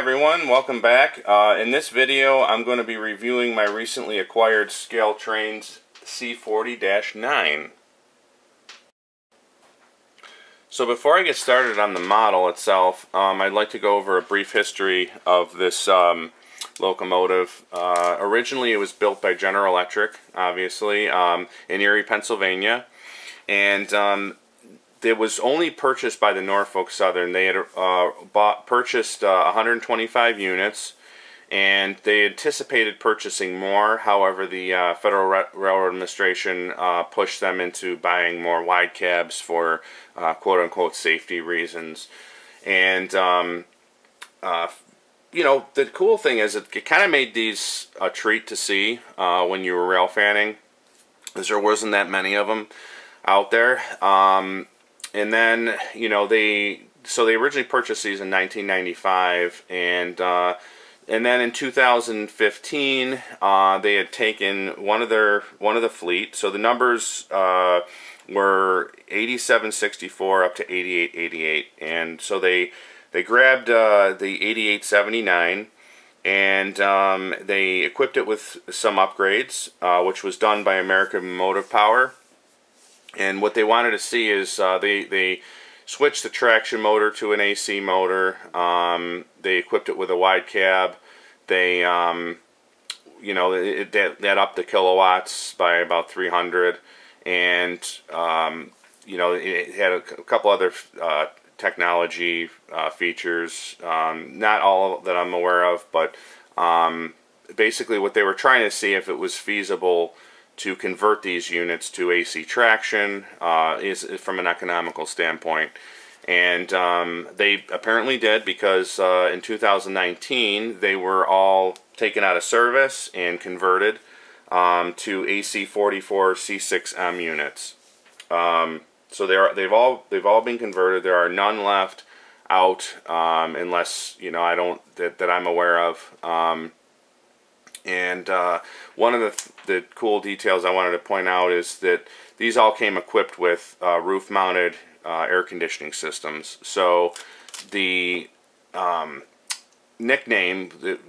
everyone, welcome back. In this video I'm going to be reviewing my recently acquired scale trains C40-9. So before I get started on the model itself, I'd like to go over a brief history of this locomotive. Originally it was built by General Electric, obviously, in Erie, Pennsylvania, and it was only purchased by the Norfolk Southern. They had purchased 125 units, and they anticipated purchasing more. However, the Federal Railroad Administration pushed them into buying more wide cabs for quote-unquote safety reasons. And you know, the cool thing is it kind of made these a treat to see when you were rail fanning, because there wasn't that many of them out there. And then, you know, they originally purchased these in 1995, and then in 2015 they had taken one of the fleet. So the numbers were 8764 up to 8888, and so they grabbed the 8879, and they equipped it with some upgrades, which was done by American Motive Power. And what they wanted to see is they switched the traction motor to an AC motor. They equipped it with a wide cab. They, you know, that upped the kilowatts by about 300, and you know, it had a couple other technology features. Not all that I'm aware of, but basically what they were trying to see if it was feasible to convert these units to AC traction is from an economical standpoint. And they apparently did, because in 2019 they were all taken out of service and converted to AC 44 C6M units. So they've all been converted. There are none left out, unless, you know, that I'm aware of. And one of the cool details I wanted to point out is that these all came equipped with roof-mounted air conditioning systems. So the nickname that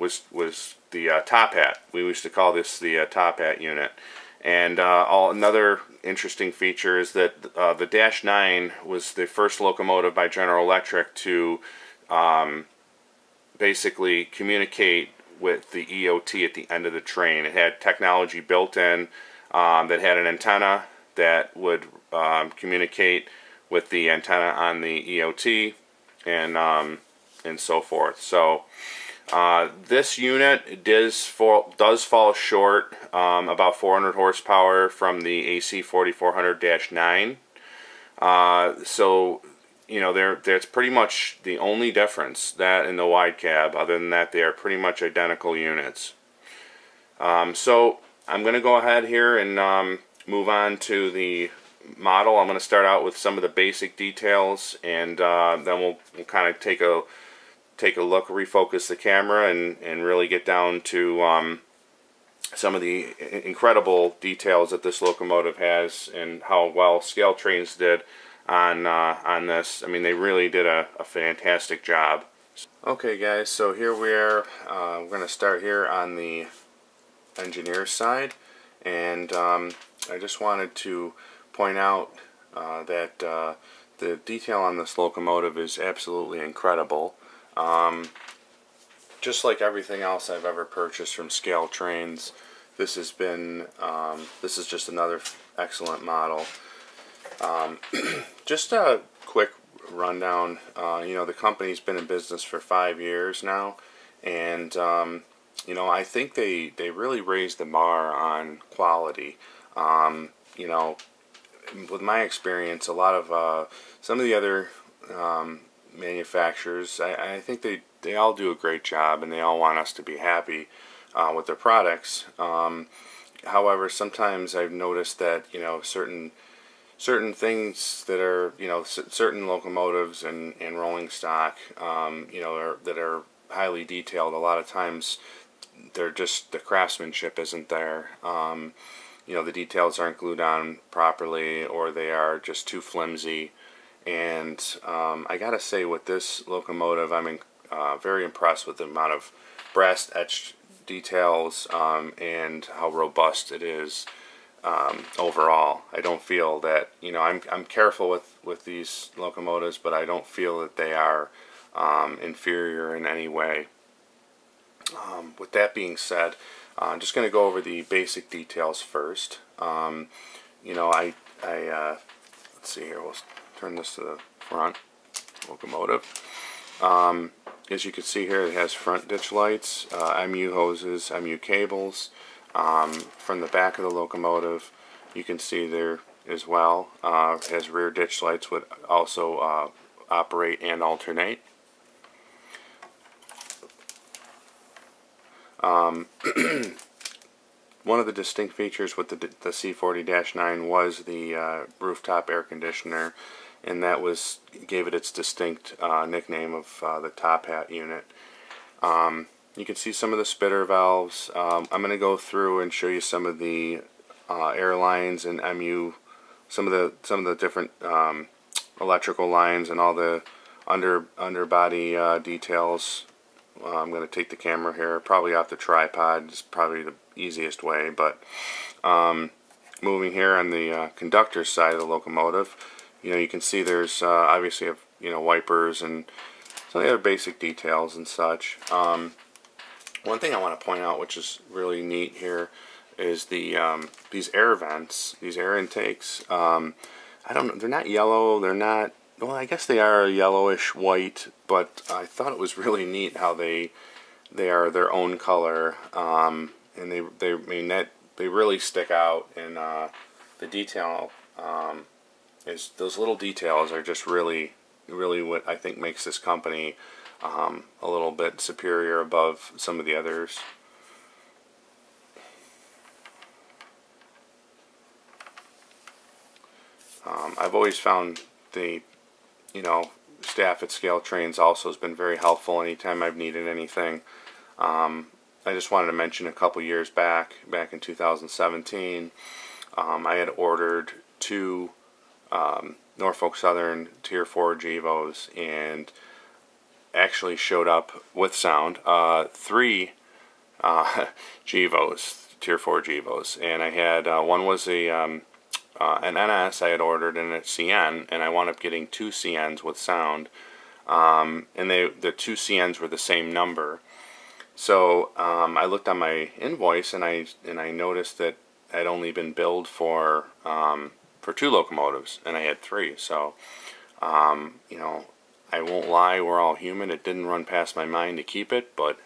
was the top hat. We used to call this the top hat unit. And another interesting feature is that the Dash 9 was the first locomotive by General Electric to basically communicate with the EOT at the end of the train. It had technology built in that had an antenna that would communicate with the antenna on the EOT, and so forth. So this unit does fall short about 400 horsepower from the AC 4400-9. So, you know, that's pretty much the only difference, that and the wide cab. Other than that, they are pretty much identical units. So I'm going to go ahead here and move on to the model. I'm going to start out with some of the basic details, and then we'll kind of take a look, refocus the camera, and really get down to some of the incredible details that this locomotive has, and how well Scale Trains did on this. I mean, they really did a fantastic job. Okay guys, so here we are. We're going to start here on the engineer's side, and I just wanted to point out that the detail on this locomotive is absolutely incredible. Just like everything else I've ever purchased from Scale Trains, this is just another excellent model. Just a quick rundown. You know, the company's been in business for 5 years now, and you know, I think they really raised the bar on quality. You know, with my experience, a lot of some of the other manufacturers, I think they all do a great job, and they all want us to be happy with their products. However, sometimes I've noticed that, you know, certain things that are, you know, certain locomotives and rolling stock, you know, that are highly detailed, a lot of times they're just, the craftsmanship isn't there. You know, the details aren't glued on properly, or they are just too flimsy. And I gotta say, with this locomotive, I'm very impressed with the amount of brass etched details and how robust it is overall. I don't feel that, you know, I'm careful with these locomotives, but I don't feel that they are inferior in any way. With that being said, I'm just going to go over the basic details first. You know, let's see here, we'll turn this to the front locomotive. As you can see here, it has front ditch lights, MU hoses, MU cables. From the back of the locomotive, you can see there as well, it has rear ditch lights, would also operate and alternate. One of the distinct features with the C40-9 was the rooftop air conditioner, and that gave it its distinct nickname of the top hat unit. You can see some of the spitter valves. I'm going to go through and show you some of the air lines and MU, some of the different electrical lines and all the underbody details. I'm going to take the camera here, probably off the tripod. It's probably the easiest way, but moving here on the conductor side of the locomotive, you know, you can see there's obviously, you know, wipers and some of the other basic details and such. One thing I want to point out, which is really neat here, is the these air vents, these air intakes. I don't know, they're not yellow, they're not, well, I guess they are yellowish white, but I thought it was really neat how they are their own color, and they really stick out, and the detail is, those little details are just really what I think makes this company a little bit superior above some of the others. I've always found the, you know, staff at Scale Trains also has been very helpful anytime I've needed anything. I just wanted to mention a couple years back in 2017, I had ordered 2 Norfolk Southern Tier 4 GEVOs, and actually showed up with sound 3 GEVOs, Tier 4 GEVOs, and I had one was an NS I had ordered, and a CN, and I wound up getting 2 CNs with sound, and the 2 CNs were the same number. So I looked on my invoice, and I noticed that I'd only been billed for 2 locomotives, and I had 3. So you know, I won't lie, we're all human. It didn't run past my mind to keep it, but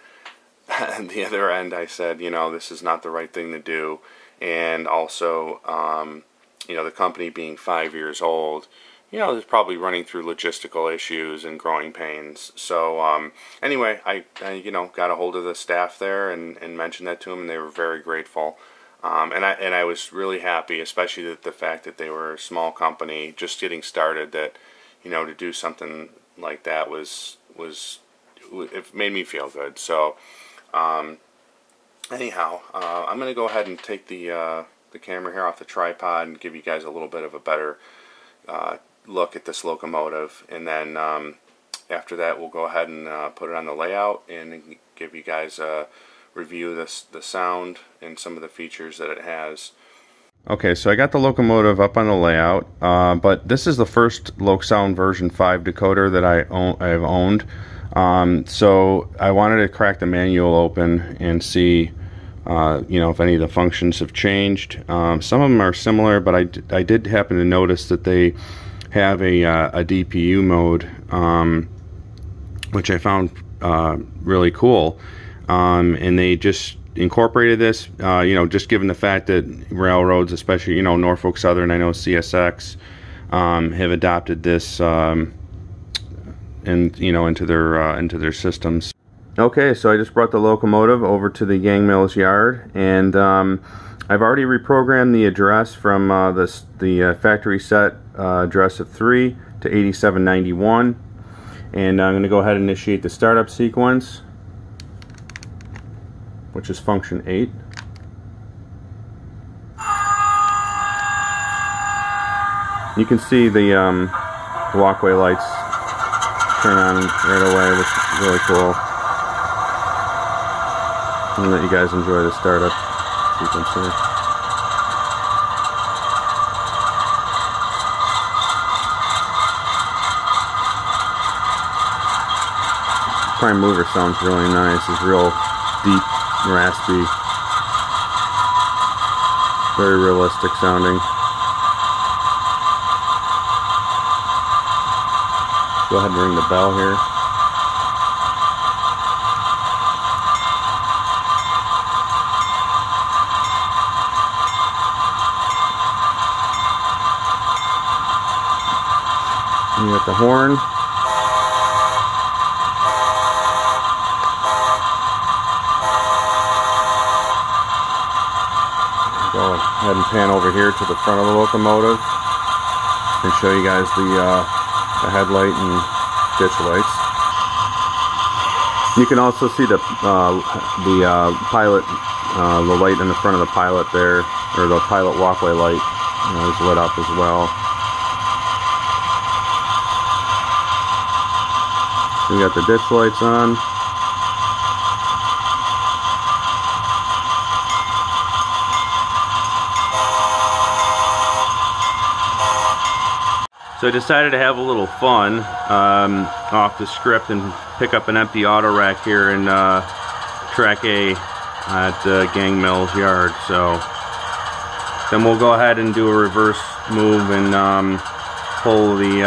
at the other end I said, you know, this is not the right thing to do. And also, you know, the company being 5 years old, you know, it's probably running through logistical issues and growing pains. So anyway, I you know, got a hold of the staff there and mentioned that to them, and they were very grateful. And I was really happy, especially that the fact that they were a small company just getting started, that, you know, to do something like that it made me feel good. So anyhow, I'm going to go ahead and take the camera here off the tripod and give you guys a little bit of a better look at this locomotive, and then after that we'll go ahead and put it on the layout and give you guys a review of the sound and some of the features that it has. Okay, so I got the locomotive up on the layout, but this is the first LokSound version 5 decoder that I've owned. So I wanted to crack the manual open and see you know, if any of the functions have changed. Some of them are similar, but I did happen to notice that they have a DPU mode, which I found really cool, and they just incorporated this, you know, just given the fact that railroads, especially, you know, Norfolk Southern, I know CSX, have adopted this, and you know, into their systems. Okay, so I just brought the locomotive over to the Yang Mills yard, and I've already reprogrammed the address from the factory set address of 3 to 8791, and I'm going to go ahead and initiate the startup sequence, which is function 8. You can see the walkway lights turn on right away, which is really cool. I'll let you guys enjoy the startup sequence here. Prime mover sounds really nice. It's real deep, raspy, very realistic sounding. Go ahead and ring the bell here. You got the horn. Go ahead and pan over here to the front of the locomotive and show you guys the headlight and ditch lights. You can also see the pilot, the light in the front of the pilot there, or the pilot walkway light is lit up as well. We got the ditch lights on. So I decided to have a little fun off the script and pick up an empty auto rack here in Track A at Gang Mills Yard. So then we'll go ahead and do a reverse move and pull the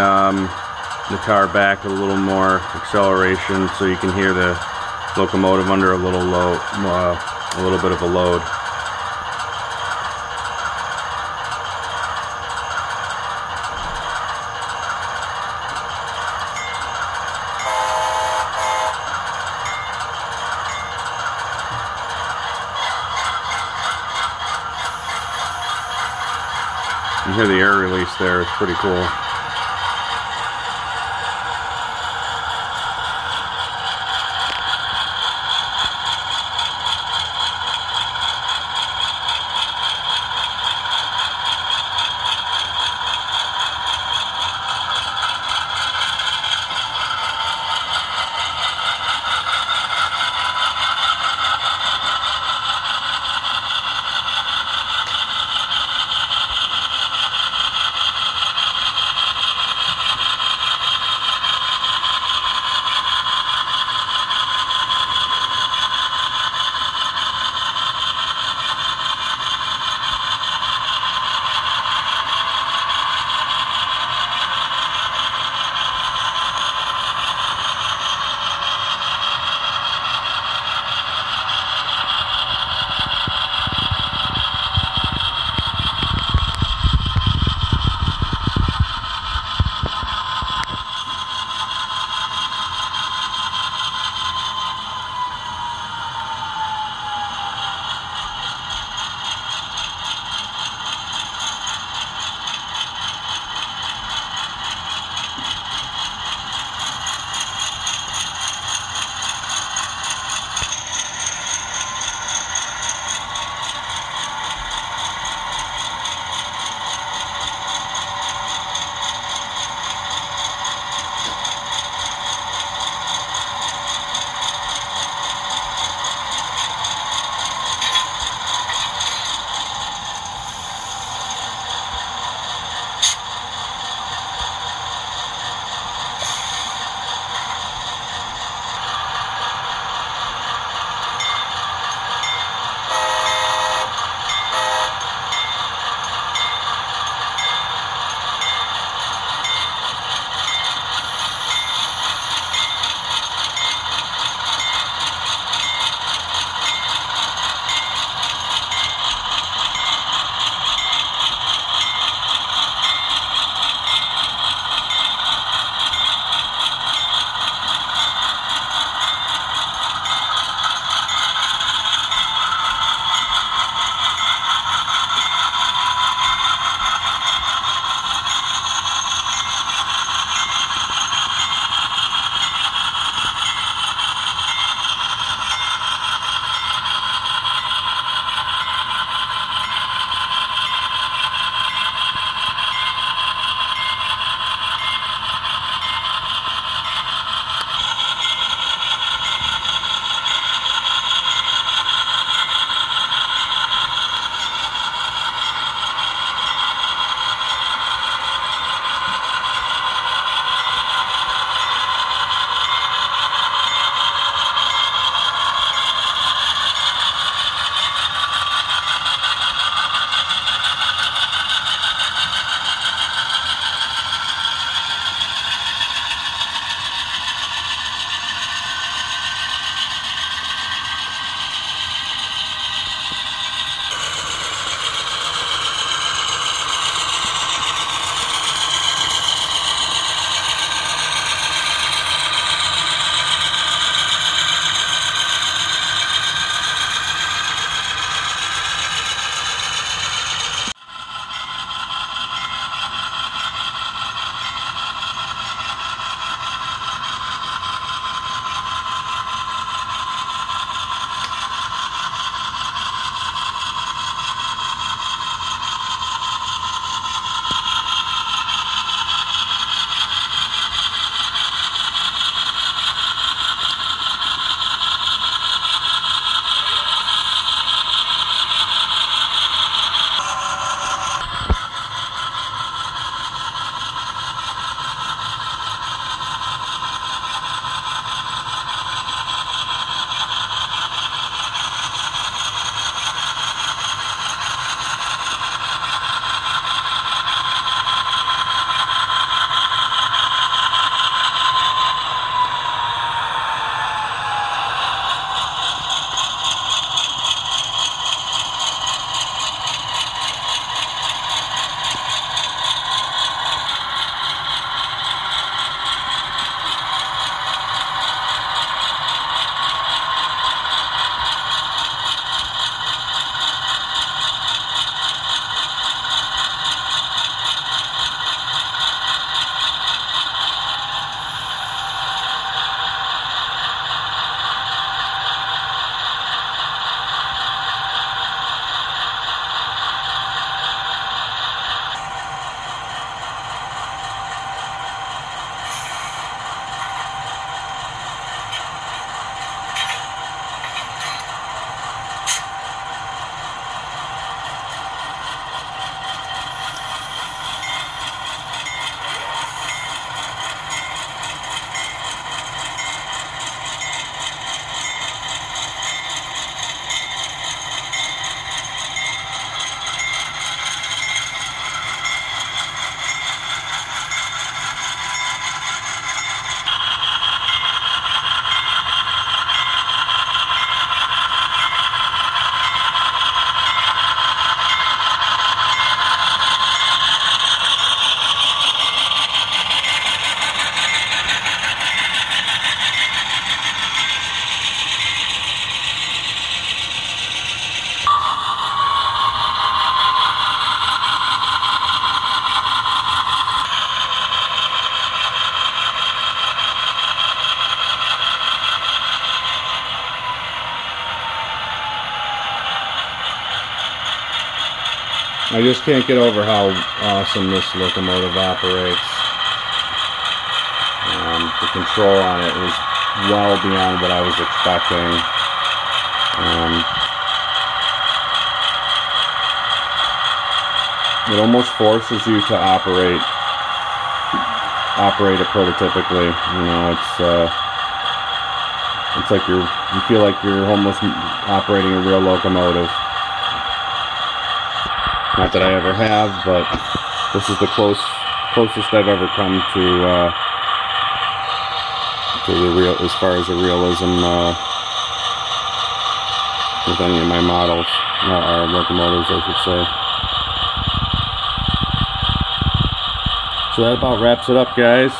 car back with a little more acceleration, so you can hear the locomotive under a little bit of a load. You hear the air release there, it's pretty cool. I just can't get over how awesome this locomotive operates. The control on it is well beyond what I was expecting. It almost forces you to operate it prototypically. You know, it's like you feel like you're almost operating a real locomotive. Not that I ever have, but this is the closest I've ever come to the real, as far as the realism with any of my models, or locomotives, I should say. So that about wraps it up, guys.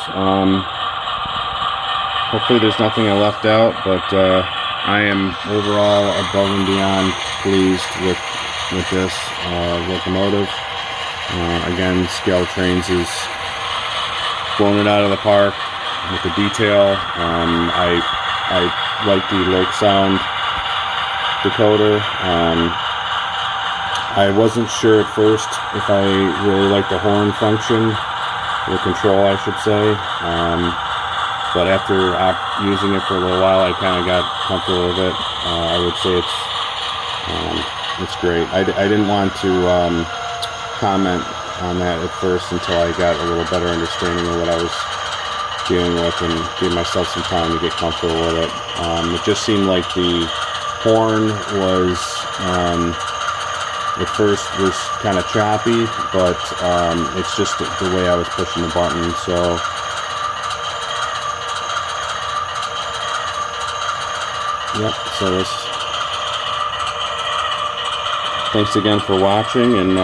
Hopefully there's nothing I left out, but I am overall above and beyond pleased with this locomotive. Again, Scale Trains is blowing it out of the park with the detail. I like the Loc Sound decoder. I wasn't sure at first if I really liked the horn function, the control I should say, but after using it for a little while I kind of got comfortable with it. I would say it's great. I didn't want to comment on that at first until I got a little better understanding of what I was dealing with and give myself some time to get comfortable with it. It just seemed like the horn was at first was kind of choppy, but it's just the way I was pushing the button. So yep, so this, thanks again for watching, and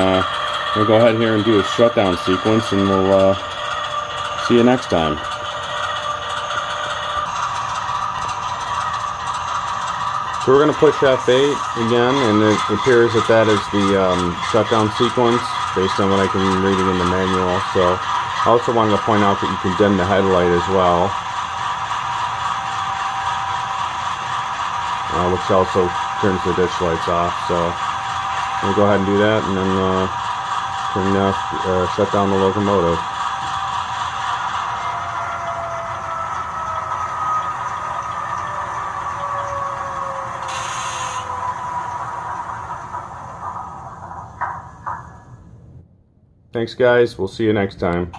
we'll go ahead here and do a shutdown sequence, and we'll see you next time. So we're going to push F8 again, and it appears that that is the shutdown sequence based on what I can read in the manual. So I also wanted to point out that you can dim the headlight as well, which also turns the ditch lights off. So we'll go ahead and do that, and then shut down the locomotive. Thanks, guys. We'll see you next time.